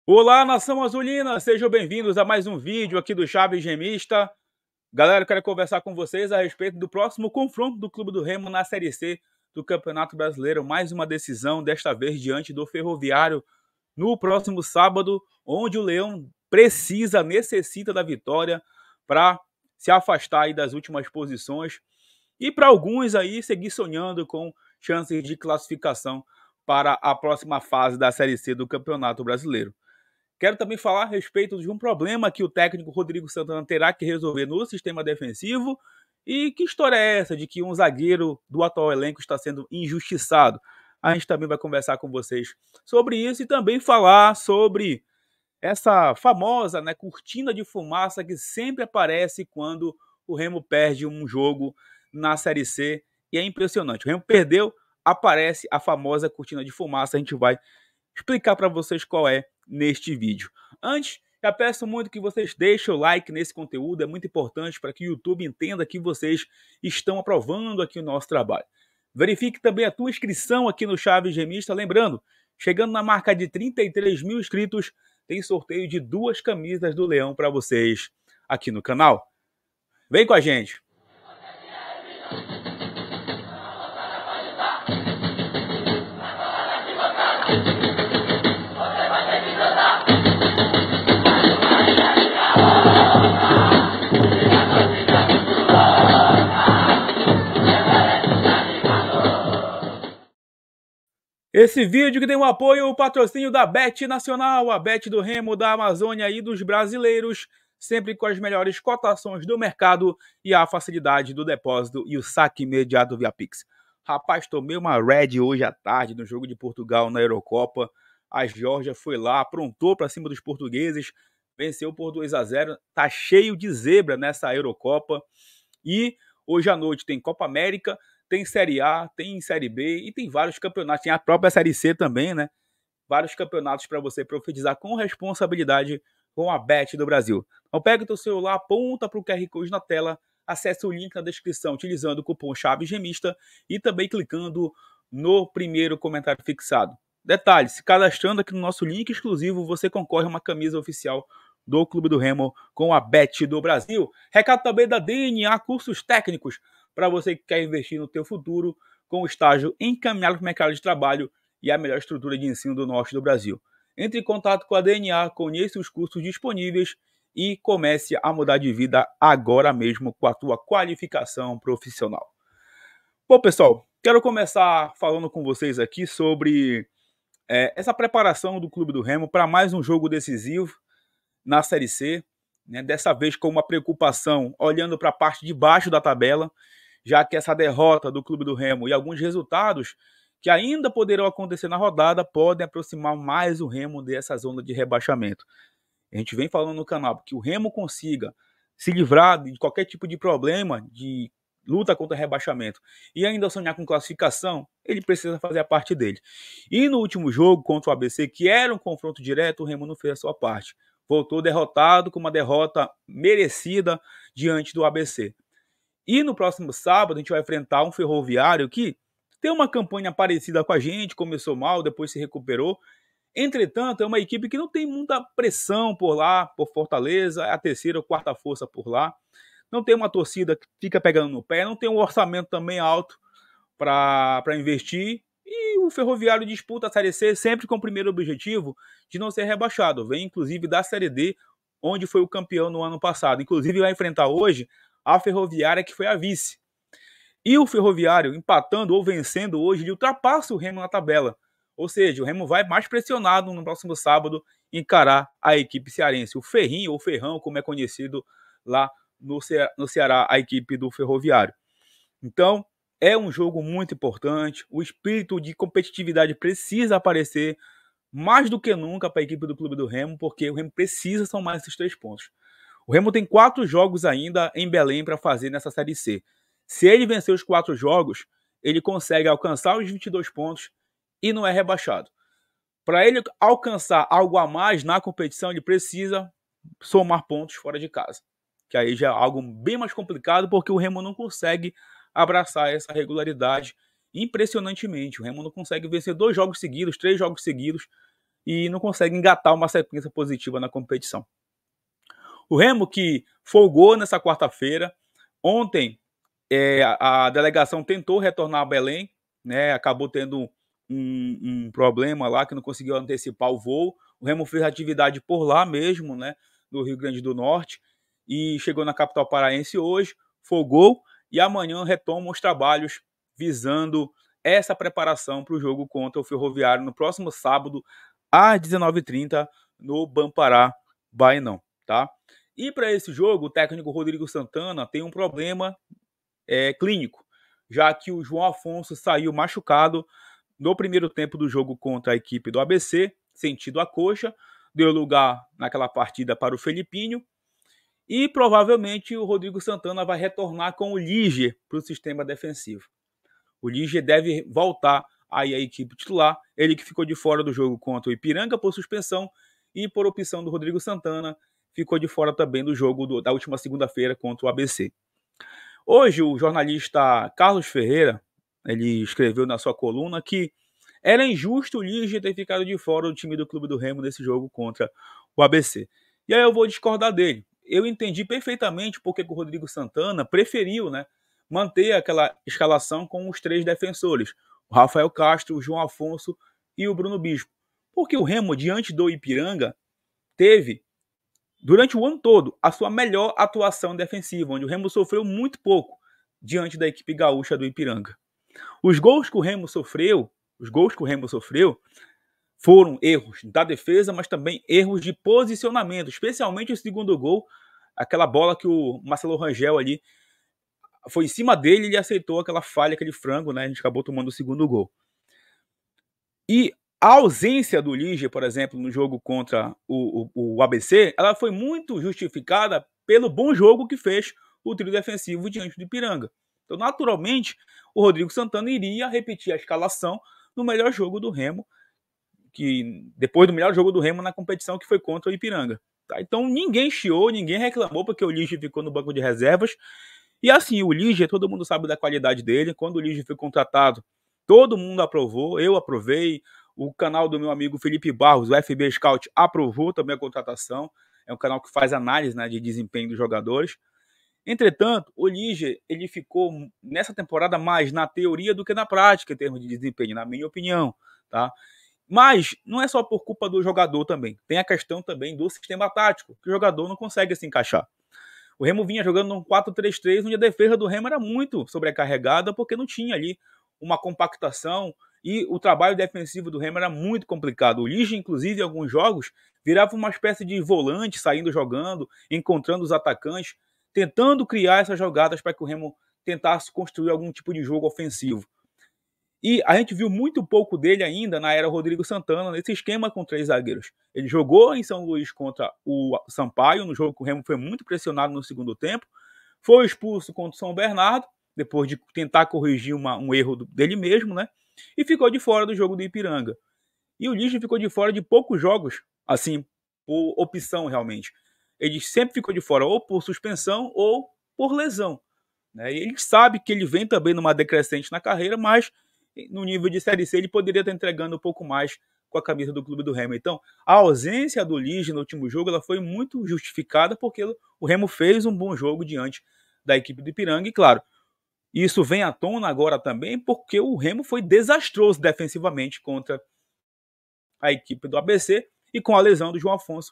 Olá, nação azulina! Sejam bem-vindos a mais um vídeo aqui do Chaves Gemista. Galera, eu quero conversar com vocês a respeito do próximo confronto do Clube do Remo na Série C do Campeonato Brasileiro. Mais uma decisão, desta vez diante do Ferroviário, no próximo sábado, onde o Leão necessita da vitória para se afastar aí das últimas posições e para alguns aí seguir sonhando com chances de classificação para a próxima fase da Série C do Campeonato Brasileiro. Quero também falar a respeito de um problema que o técnico Rodrigo Santana terá que resolver no sistema defensivo. E que história é essa de que um zagueiro do atual elenco está sendo injustiçado? A gente também vai conversar com vocês sobre isso e também falar sobre essa famosa, cortina de fumaça que sempre aparece quando o Remo perde um jogo na Série C. E é impressionante. O Remo perdeu, aparece a famosa cortina de fumaça. A gente vai explicar para vocês qual é neste vídeo. Antes, já peço muito que vocês deixem o like nesse conteúdo, é muito importante para que o YouTube entenda que vocês estão aprovando aqui o nosso trabalho. Verifique também a tua inscrição aqui no Chaves Gemista, lembrando, chegando na marca de 33 mil inscritos, tem sorteio de 2 camisas do Leão para vocês aqui no canal. Vem com a gente! Esse vídeo que tem o apoio, o patrocínio da Bet Nacional, a Bet do Remo, da Amazônia e dos brasileiros, sempre com as melhores cotações do mercado e a facilidade do depósito e o saque imediato via Pix. Rapaz, tomei uma red hoje à tarde no jogo de Portugal na Eurocopa. A Geórgia foi lá, aprontou para cima dos portugueses, venceu por 2-0. Tá cheio de zebra nessa Eurocopa. E hoje à noite tem Copa América, tem Série A, tem Série B e tem vários campeonatos. Tem a própria Série C também, né? Vários campeonatos para você profetizar com responsabilidade com a Bet do Brasil. Então pega o teu celular, aponta para o QR Code na tela, acesse o link na descrição utilizando o cupom Chaves Gemista e também clicando no primeiro comentário fixado. Detalhe, se cadastrando aqui no nosso link exclusivo, você concorre a uma camisa oficial do Clube do Remo com a Bet do Brasil. Recado também da DNA Cursos Técnicos, para você que quer investir no teu futuro com o estágio encaminhado para o mercado de trabalho e a melhor estrutura de ensino do norte do Brasil. Entre em contato com a DNA, conheça os cursos disponíveis e comece a mudar de vida agora mesmo com a tua qualificação profissional. Bom, pessoal, quero começar falando com vocês aqui sobre essa preparação do Clube do Remo para mais um jogo decisivo na Série C, né? Dessa vez com uma preocupação olhando para a parte de baixo da tabela, já que essa derrota do Clube do Remo e alguns resultados que ainda poderão acontecer na rodada podem aproximar mais o Remo dessa zona de rebaixamento. A gente vem falando no canal que o Remo consiga se livrar de qualquer tipo de problema de luta contra rebaixamento e ainda sonhar com classificação, ele precisa fazer a parte dele. E no último jogo contra o ABC, que era um confronto direto, o Remo não fez a sua parte. Voltou derrotado, com uma derrota merecida diante do ABC. E no próximo sábado a gente vai enfrentar um Ferroviário que tem uma campanha parecida com a gente, começou mal, depois se recuperou. Entretanto, é uma equipe que não tem muita pressão por lá, por Fortaleza, é a terceira ou quarta força por lá. Não tem uma torcida que fica pegando no pé, não tem um orçamento também alto para investir. E o Ferroviário disputa a Série C sempre com o primeiro objetivo de não ser rebaixado. Vem, inclusive, da Série D, onde foi o campeão no ano passado. Inclusive, vai enfrentar hoje a Ferroviária, que foi a vice. E o Ferroviário, empatando ou vencendo hoje, ele ultrapassa o Remo na tabela. Ou seja, o Remo vai mais pressionado no próximo sábado encarar a equipe cearense. O Ferrinho, ou Ferrão, como é conhecido lá no Ceará, a equipe do Ferroviário. Então, é um jogo muito importante. O espírito de competitividade precisa aparecer mais do que nunca para a equipe do Clube do Remo, porque o Remo precisa somar esses 3 pontos. O Remo tem 4 jogos ainda em Belém para fazer nessa Série C. Se ele vencer os 4 jogos, ele consegue alcançar os 22 pontos e não é rebaixado. Para ele alcançar algo a mais na competição, ele precisa somar pontos fora de casa. Que aí já é algo bem mais complicado, porque o Remo não consegue abraçar essa regularidade impressionantemente. O Remo não consegue vencer 2 jogos seguidos, 3 jogos seguidos. e não consegue engatar uma sequência positiva na competição. O Remo, que folgou nessa quarta-feira, ontem a delegação tentou retornar a Belém, né, acabou tendo um problema lá que não conseguiu antecipar o voo. O Remo fez atividade por lá mesmo, né, no Rio Grande do Norte, e chegou na capital paraense hoje, folgou, e amanhã retoma os trabalhos visando essa preparação para o jogo contra o Ferroviário no próximo sábado, às 19h30, no Bampará, Baenão, tá? E para esse jogo, o técnico Rodrigo Santana tem um problema clínico, já que o João Afonso saiu machucado no primeiro tempo do jogo contra a equipe do ABC, sentido a coxa, deu lugar naquela partida para o Felipinho, e provavelmente o Rodrigo Santana vai retornar com o Liger para o sistema defensivo. O Liger deve voltar aí à equipe titular, ele que ficou de fora do jogo contra o Ipiranga por suspensão e por opção do Rodrigo Santana, ficou de fora também do jogo da última segunda-feira contra o ABC. Hoje, o jornalista Carlos Ferreira, ele escreveu na sua coluna que era injusto o Liger ter ficado de fora do time do Clube do Remo nesse jogo contra o ABC. E aí eu vou discordar dele. Eu entendi perfeitamente porque o Rodrigo Santana preferiu, né, manter aquela escalação com os 3 defensores, o Rafael Castro, o João Afonso e o Bruno Bispo. Porque o Remo, diante do Ipiranga, teve, durante o ano todo, a sua melhor atuação defensiva, onde o Remo sofreu muito pouco diante da equipe gaúcha do Ipiranga. Os gols que o Remo sofreu foram erros da defesa, mas também erros de posicionamento, especialmente o segundo gol, aquela bola que o Marcelo Rangel ali foi em cima dele e ele aceitou aquela falha, aquele frango, né? A gente acabou tomando o segundo gol. E a ausência do Liger, por exemplo, no jogo contra o ABC, ela foi muito justificada pelo bom jogo que fez o trio defensivo diante do Ipiranga. Então, naturalmente, o Rodrigo Santana iria repetir a escalação no melhor jogo do Remo, depois do melhor jogo do Remo na competição, que foi contra o Ipiranga. Tá? Então, ninguém chiou, ninguém reclamou porque o Liger ficou no banco de reservas. E assim, o Liger, todo mundo sabe da qualidade dele. Quando o Liger foi contratado, todo mundo aprovou, eu aprovei, o canal do meu amigo Felipe Barros, o FB Scout, aprovou também a contratação. É um canal que faz análise, né, de desempenho dos jogadores. Entretanto, o Liger, ele ficou nessa temporada mais na teoria do que na prática em termos de desempenho, na minha opinião, tá? Mas não é só por culpa do jogador também. Tem a questão também do sistema tático, que o jogador não consegue se encaixar. O Remo vinha jogando num 4-3-3, onde a defesa do Remo era muito sobrecarregada, porque não tinha ali uma compactação e o trabalho defensivo do Remo era muito complicado. O Liger, inclusive, em alguns jogos, virava uma espécie de volante, saindo jogando, encontrando os atacantes, tentando criar essas jogadas para que o Remo tentasse construir algum tipo de jogo ofensivo. E a gente viu muito pouco dele ainda na era Rodrigo Santana, nesse esquema com 3 zagueiros. Ele jogou em São Luís contra o Sampaio, no jogo que o Remo foi muito pressionado no segundo tempo. Foi expulso contra o São Bernardo, depois de tentar corrigir um erro dele mesmo, né? E ficou de fora do jogo do Ipiranga. E o Liger ficou de fora de poucos jogos, assim, por opção realmente. Ele sempre ficou de fora ou por suspensão ou por lesão. Né? E ele sabe que ele vem também numa decrescente na carreira, mas no nível de Série C ele poderia estar entregando um pouco mais com a camisa do Clube do Remo. Então, a ausência do Liger no último jogo ela foi muito justificada porque o Remo fez um bom jogo diante da equipe do Ipiranga e, claro, isso vem à tona agora também porque o Remo foi desastroso defensivamente contra a equipe do ABC e com a lesão do João Afonso,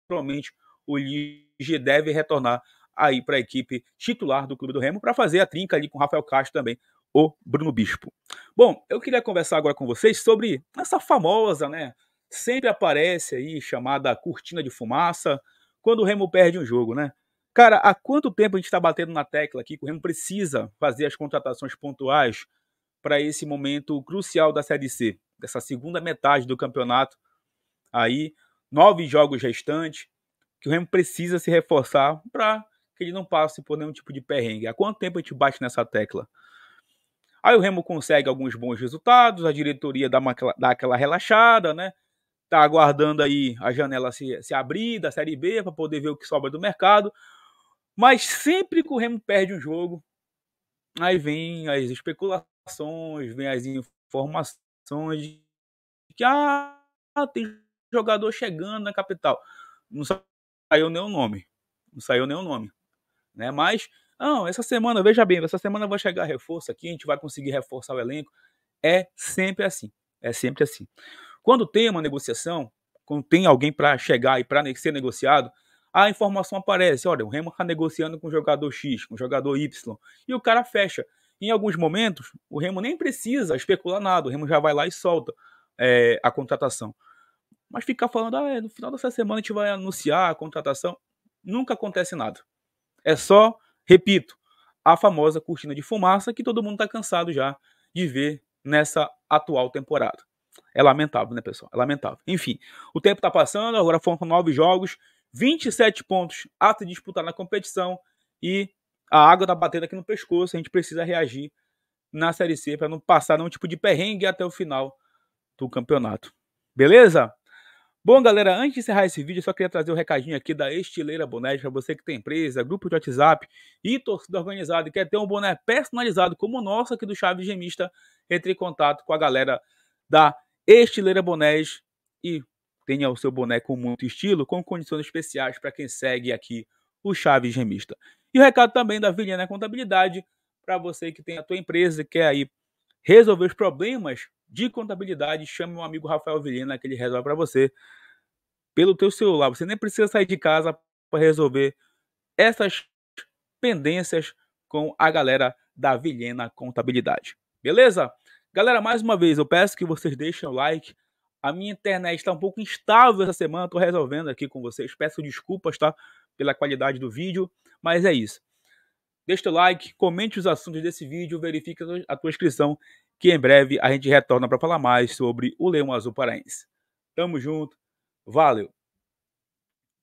naturalmente o Liger deve retornar aí para a equipe titular do Clube do Remo para fazer a trinca ali com o Rafael Castro também, o Bruno Bispo. Bom, eu queria conversar agora com vocês sobre essa famosa, né, sempre aparece aí, chamada cortina de fumaça, quando o Remo perde um jogo, né? Cara, há quanto tempo a gente está batendo na tecla aqui que o Remo precisa fazer as contratações pontuais para esse momento crucial da Série C, dessa segunda metade do campeonato, aí, 9 jogos restantes, que o Remo precisa se reforçar para que ele não passe por nenhum tipo de perrengue. Há quanto tempo a gente bate nessa tecla? Aí o Remo consegue alguns bons resultados, a diretoria dá aquela relaxada, né? Tá aguardando aí a janela se abrir da Série B para poder ver o que sobra do mercado. Mas sempre que o Remo perde um jogo, aí vem as especulações, vem as informações que tem jogador chegando na capital. Não saiu nenhum nome. Não saiu nenhum nome. Né? Mas, não, essa semana, veja bem, essa semana vai chegar reforço aqui, a gente vai conseguir reforçar o elenco. É sempre assim. É sempre assim. Quando tem uma negociação, quando tem alguém para chegar e para ser negociado, a informação aparece. Olha, o Remo está negociando com o jogador X, com o jogador Y, e o cara fecha. Em alguns momentos, o Remo nem precisa especular nada, o Remo já vai lá e solta a contratação. Mas ficar falando, no final dessa semana a gente vai anunciar a contratação, nunca acontece nada. É só, repito, a famosa cortina de fumaça que todo mundo está cansado já de ver nessa atual temporada. É lamentável, né, pessoal? É lamentável. Enfim, o tempo está passando, agora foram 9 jogos, 27 pontos a se disputar na competição e a água está batendo aqui no pescoço, a gente precisa reagir na Série C para não passar nenhum tipo de perrengue até o final do campeonato. Beleza? Bom, galera, antes de encerrar esse vídeo, eu só queria trazer um recadinho aqui da Estileira Bonés para você que tem empresa, grupo de WhatsApp e torcida organizada e quer ter um boné personalizado como o nosso aqui do Chaves Gemista, entre em contato com a galera da Estileira Bonés e tenha o seu boné com muito estilo, com condições especiais para quem segue aqui o Chaves Gemista. E o recado também da Vilhena Contabilidade para você que tem a tua empresa e quer aí resolver os problemas de contabilidade, chame meu amigo Rafael Vilhena que ele resolve para você pelo teu celular. Você nem precisa sair de casa para resolver essas pendências com a galera da Vilhena Contabilidade. Beleza? Galera, mais uma vez, eu peço que vocês deixem o like. A minha internet está um pouco instável essa semana, estou resolvendo aqui com vocês. Peço desculpas, tá? Pela qualidade do vídeo, mas é isso. Deixa o like, comente os assuntos desse vídeo, verifique a tua inscrição, que em breve a gente retorna para falar mais sobre o Leão Azul Paraense. Tamo junto, valeu!